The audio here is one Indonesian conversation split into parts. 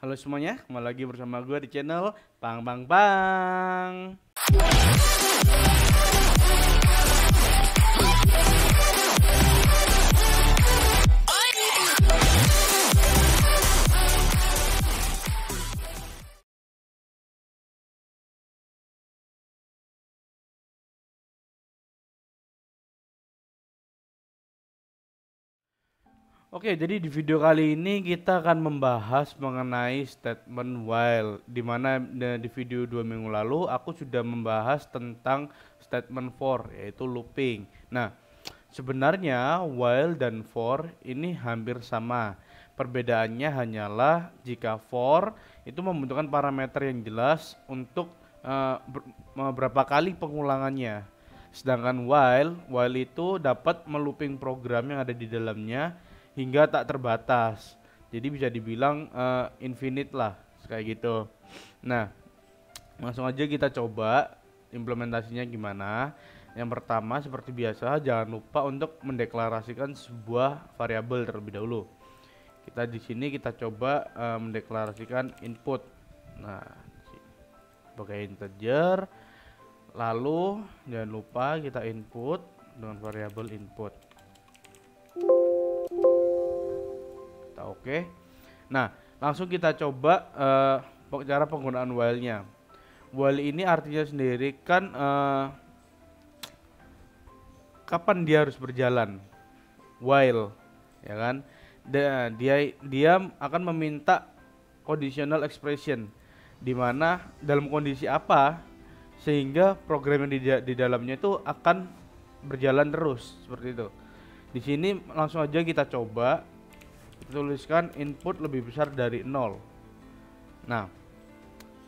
Halo semuanya, kembali lagi bersama gue di channel Pang Pang Pang. Oke, jadi di video kali ini kita akan membahas mengenai statement while, dimana di video 2 minggu lalu aku sudah membahas tentang statement for, yaitu looping. Nah, sebenarnya while dan for ini hampir sama. Perbedaannya hanyalah jika for itu membutuhkan parameter yang jelas untuk berapa kali pengulangannya. Sedangkan while itu dapat melooping program yang ada di dalamnya hingga tak terbatas. Jadi bisa dibilang infinite lah, kayak gitu. Nah, langsung aja kita coba implementasinya gimana. Yang pertama seperti biasa jangan lupa untuk mendeklarasikan sebuah variabel terlebih dahulu. Kita di sini kita coba mendeklarasikan input. Nah, sebagai integer. Lalu jangan lupa kita input dengan variabel input. Kita oke. Nah, langsung kita coba cara penggunaan while-nya. While ini artinya sendiri kan kapan dia harus berjalan. While, ya kan? Dia akan meminta conditional expression, di mana dalam kondisi apa sehingga program yang di dalamnya itu akan berjalan terus seperti itu. Di sini langsung aja kita coba tuliskan input lebih besar dari 0. Nah,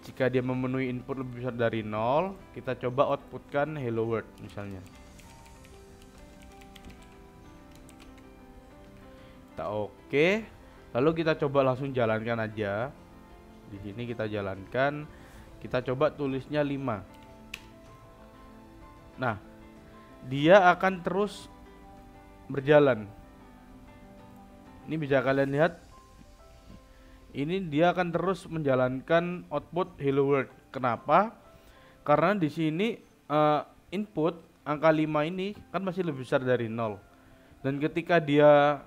jika dia memenuhi input lebih besar dari 0, kita coba outputkan hello world misalnya. Kita oke. Lalu kita coba langsung jalankan aja. Di sini kita jalankan. Kita coba tulisnya 5. Nah, dia akan terus berjalan. Ini bisa kalian lihat. Ini dia akan terus menjalankan output hello world. Kenapa? Karena di sini input angka 5 ini kan masih lebih besar dari 0. Dan ketika dia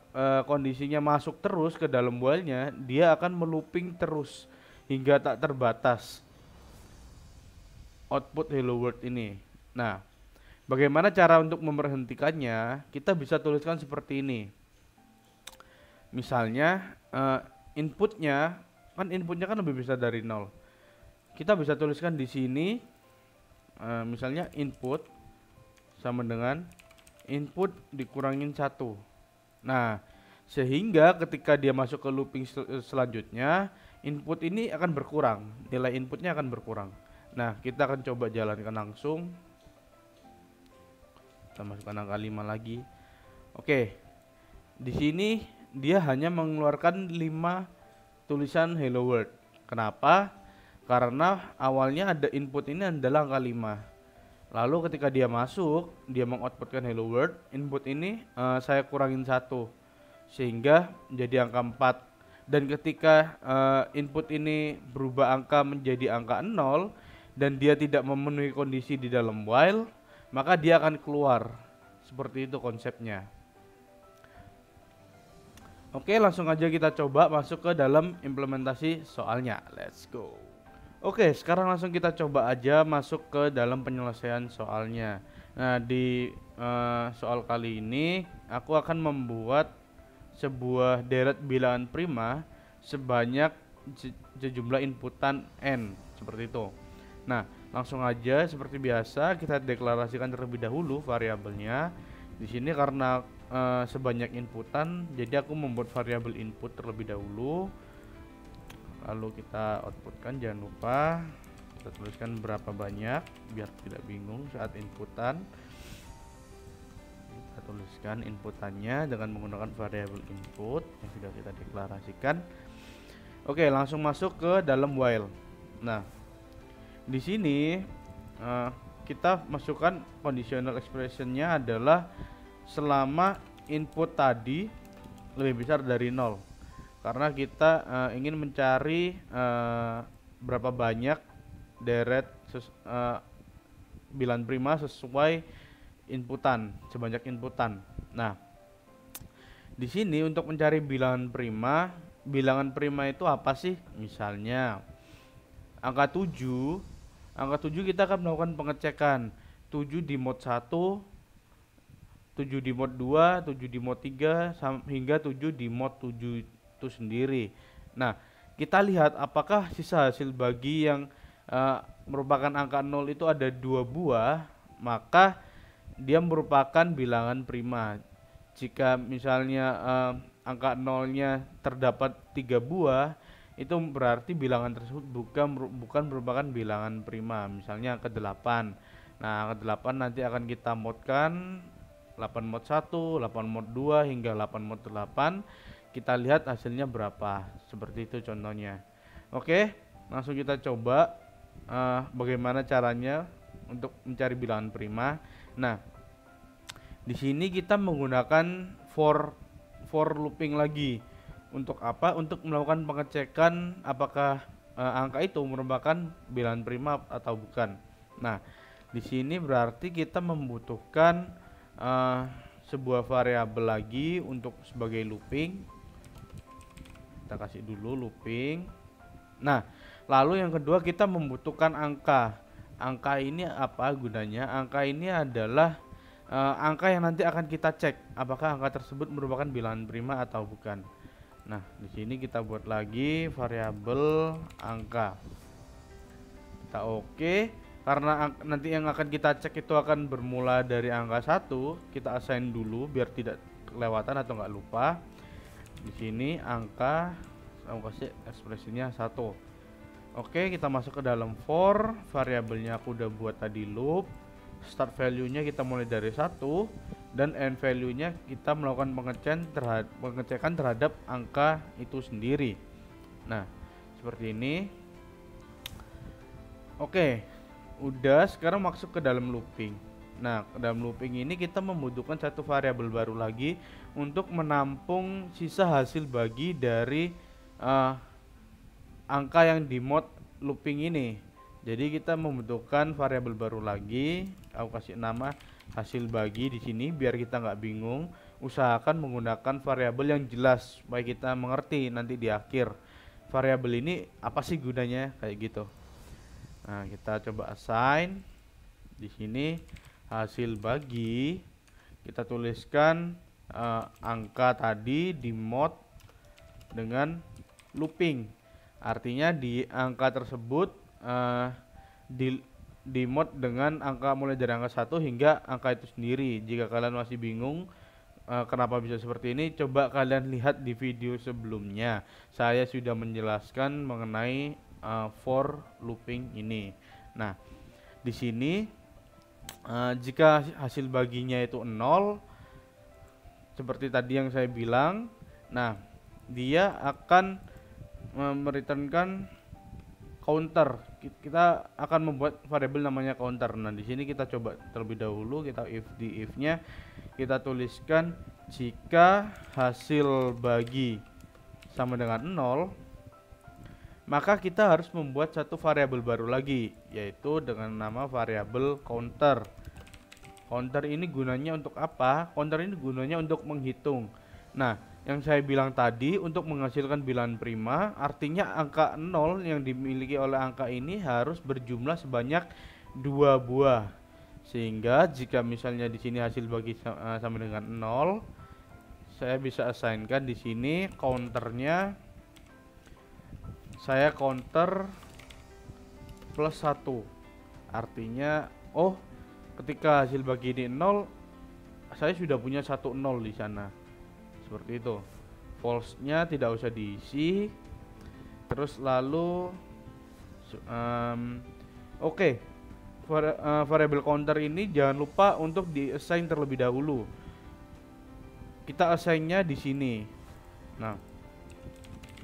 kondisinya masuk terus ke dalam while-nya, dia akan melooping terus hingga tak terbatas output hello world ini. Nah, bagaimana cara untuk memberhentikannya? Kita bisa tuliskan seperti ini. Misalnya inputnya kan lebih besar dari 0. Kita bisa tuliskan di sini misalnya input sama dengan input dikurangin 1. Nah, sehingga ketika dia masuk ke looping selanjutnya, input ini akan berkurang, nilai inputnya akan berkurang. Nah, kita akan coba jalankan langsung. Kita masukkan angka 5 lagi. Oke. Di sini dia hanya mengeluarkan 5 tulisan hello world. Kenapa? Karena awalnya ada input ini adalah angka 5. Lalu ketika dia masuk, dia mengoutputkan hello world, input ini saya kurangin 1 sehingga menjadi angka 4. Dan ketika input ini berubah angka menjadi angka 0 dan dia tidak memenuhi kondisi di dalam while, maka dia akan keluar. Seperti itu konsepnya. Oke, langsung aja kita coba masuk ke dalam implementasi soalnya. Let's go. Oke, sekarang langsung kita coba aja masuk ke dalam penyelesaian soalnya. Nah, di soal kali ini aku akan membuat sebuah deret bilangan prima sebanyak sejumlah inputan n, seperti itu. Nah, langsung aja seperti biasa kita deklarasikan terlebih dahulu variabelnya. Di sini karena sebanyak inputan, jadi aku membuat variabel input terlebih dahulu. Lalu kita outputkan, jangan lupa kita tuliskan berapa banyak biar tidak bingung saat inputan. Kita tuliskan inputannya dengan menggunakan variabel input yang sudah kita deklarasikan. Oke, langsung masuk ke dalam while. Nah, di sini kita masukkan conditional expressionnya adalah selama input tadi lebih besar dari 0. karena kita ingin mencari berapa banyak deret bilangan prima sesuai inputan, sebanyak inputan. Nah, di sini untuk mencari bilangan prima itu apa sih? Misalnya angka 7, kita akan melakukan pengecekan 7 di mod 1, 7 di mod 2, 7 di mod 3, hingga 7 di mod 7 itu sendiri. Nah, kita lihat apakah sisa hasil bagi yang merupakan angka 0 itu ada 2 buah, maka dia merupakan bilangan prima. Jika misalnya angka 0-nya terdapat 3 buah, itu berarti bilangan tersebut bukan merupakan bilangan prima. Misalnya angka 8. Nah, angka 8 nanti akan kita modkan 8 mod 1, 8 mod 2 hingga 8 mod 8. Kita lihat hasilnya berapa. Seperti itu contohnya. Oke, langsung kita coba bagaimana caranya untuk mencari bilangan prima. Nah, di sini kita menggunakan for looping lagi. Untuk apa? Untuk melakukan pengecekan apakah angka itu merupakan bilangan prima atau bukan. Nah, di sini berarti kita membutuhkan sebuah variabel lagi untuk sebagai looping. Kita kasih dulu looping. Nah, lalu yang kedua kita membutuhkan angka. Angka ini apa gunanya? Angka ini adalah angka yang nanti akan kita cek apakah angka tersebut merupakan bilangan prima atau bukan. Nah, di sini kita buat lagi variabel angka. Kita oke. Karena nanti yang akan kita cek itu akan bermula dari angka 1, kita assign dulu biar tidak kelewatan atau nggak lupa. Di sini angka, aku kasih ekspresinya 1. Oke, kita masuk ke dalam for, variabelnya aku udah buat tadi loop. Start value-nya kita mulai dari 1 dan end value-nya kita melakukan pengecekan terhadap angka itu sendiri. Nah, seperti ini. Oke, udah, sekarang masuk ke dalam looping. Nah, ke dalam looping ini kita membutuhkan satu variabel baru lagi untuk menampung sisa hasil bagi dari angka yang di mod looping ini. Jadi kita membutuhkan variabel baru lagi. Aku kasih nama hasil bagi di sini biar kita nggak bingung. Usahakan menggunakan variabel yang jelas supaya kita mengerti nanti di akhir. Variabel ini apa sih gunanya kayak gitu. Nah, kita coba assign di sini hasil bagi. Kita tuliskan angka tadi di mod dengan looping. Artinya di angka tersebut di mod dengan angka mulai dari angka 1 hingga angka itu sendiri. Jika kalian masih bingung kenapa bisa seperti ini, coba kalian lihat di video sebelumnya. Saya sudah menjelaskan mengenai for looping ini. Nah, di sini jika hasil baginya itu 0 seperti tadi yang saya bilang, nah dia akan mereturnkan counter. Kita akan membuat variabel namanya counter. Nah, di sini kita coba terlebih dahulu, kita di if-nya kita tuliskan jika hasil bagi sama dengan 0, maka kita harus membuat satu variabel baru lagi, yaitu dengan nama variabel counter. Counter ini gunanya untuk apa? Counter ini gunanya untuk menghitung. Nah, yang saya bilang tadi untuk menghasilkan bilangan prima, artinya angka 0 yang dimiliki oleh angka ini harus berjumlah sebanyak 2 buah. Sehingga jika misalnya di sini hasil bagi sama dengan 0, saya bisa assignkan di sini counternya, saya counter plus 1. Artinya, oh, ketika hasil bagi ini 0, saya sudah punya 1 0 di sana. Seperti itu. False-nya tidak usah diisi. Terus lalu oke. Variabel counter ini jangan lupa untuk di-assign terlebih dahulu. Kita assign-nya di sini. Nah,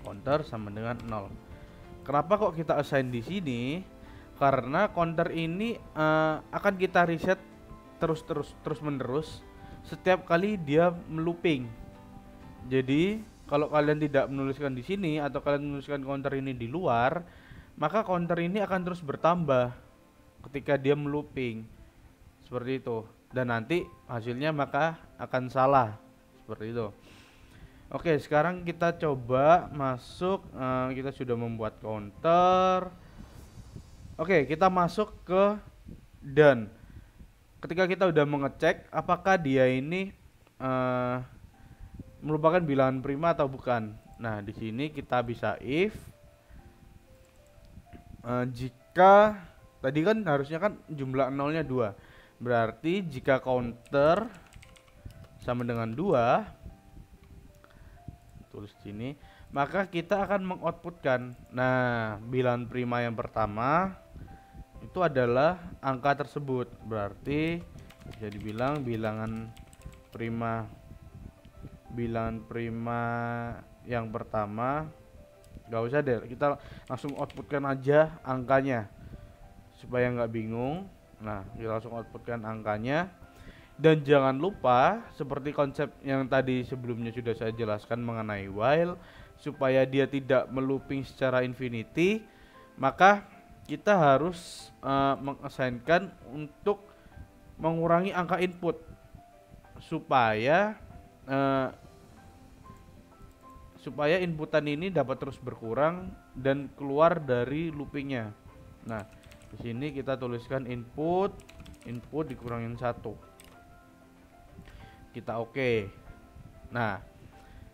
counter sama dengan 0. Kenapa kok kita assign di sini? Karena counter ini akan kita reset terus menerus setiap kali dia melooping. Jadi kalau kalian tidak menuliskan di sini atau kalian menuliskan counter ini di luar, maka counter ini akan terus bertambah ketika dia melooping seperti itu, dan nanti hasilnya maka akan salah seperti itu. Oke, sekarang kita coba masuk. Kita sudah membuat counter. Oke, kita masuk ke done. Ketika kita udah mengecek apakah dia ini merupakan bilangan prima atau bukan. Nah, di sini kita bisa if jika tadi kan harusnya kan jumlah nolnya 2. Berarti jika counter sama dengan 2, tulis sini, maka kita akan mengoutputkan. Nah, bilangan prima yang pertama itu adalah angka tersebut. Berarti bisa dibilang bilangan prima yang pertama, gak usah deh, kita langsung outputkan aja angkanya supaya nggak bingung. Nah, kita langsung outputkan angkanya. Dan jangan lupa, seperti konsep yang tadi sebelumnya sudah saya jelaskan mengenai while, supaya dia tidak melooping secara infinity, maka kita harus mengassignkan untuk mengurangi angka input supaya inputan ini dapat terus berkurang dan keluar dari loopingnya. Nah, di sini kita tuliskan input dikurangin 1. Kita oke. Nah,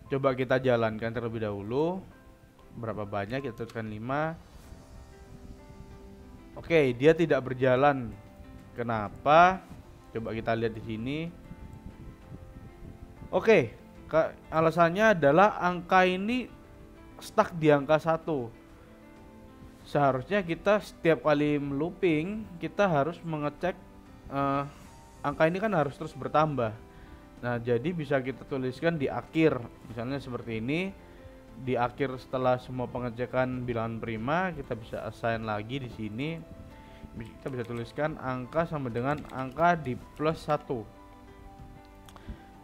coba kita jalankan terlebih dahulu. Berapa banyak? Kita tuliskan 5. Oke, dia tidak berjalan. Kenapa? Coba kita lihat di sini. Oke, alasannya adalah angka ini stuck di angka 1. Seharusnya kita setiap kali melooping kita harus mengecek angka ini kan harus terus bertambah. Nah, jadi bisa kita tuliskan di akhir, misalnya seperti ini. Di akhir setelah semua pengecekan bilangan prima, kita bisa assign lagi di sini. Kita bisa tuliskan angka sama dengan angka di plus 1.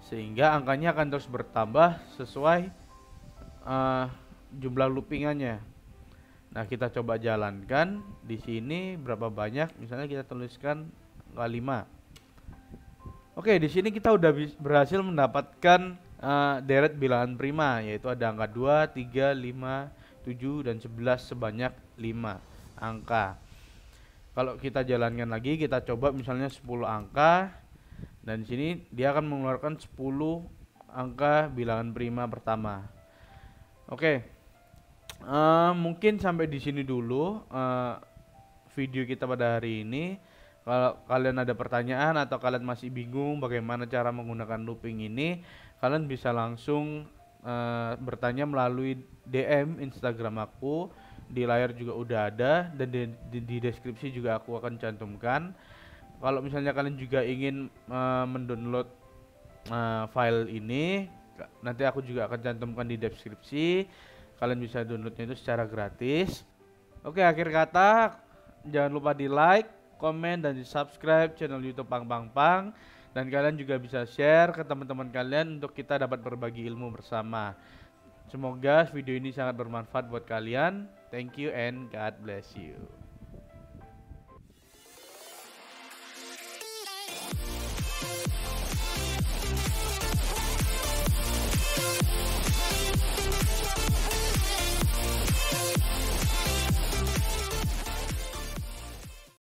Sehingga angkanya akan terus bertambah sesuai jumlah loopingannya. Nah, kita coba jalankan di sini berapa banyak. Misalnya kita tuliskan angka 5. Oke, di sini kita udah berhasil mendapatkan deret bilangan prima, yaitu ada angka 2, 3, 5, 7 dan 11 sebanyak 5 angka. Kalau kita jalankan lagi, kita coba misalnya 10 angka, dan di sini dia akan mengeluarkan 10 angka bilangan prima pertama. Oke, mungkin sampai di sini dulu video kita pada hari ini. Kalau kalian ada pertanyaan atau kalian masih bingung bagaimana cara menggunakan looping ini, kalian bisa langsung bertanya melalui DM Instagram aku. Di layar juga udah ada, dan di deskripsi juga aku akan cantumkan. Kalau misalnya kalian juga ingin mendownload file ini, nanti aku juga akan cantumkan di deskripsi. Kalian bisa downloadnya itu secara gratis. Oke, akhir kata, jangan lupa di like, komen, dan di subscribe channel YouTube Pang Pang Pang. Dan kalian juga bisa share ke teman-teman kalian untuk kita dapat berbagi ilmu bersama. Semoga video ini sangat bermanfaat buat kalian. Thank you and God bless you.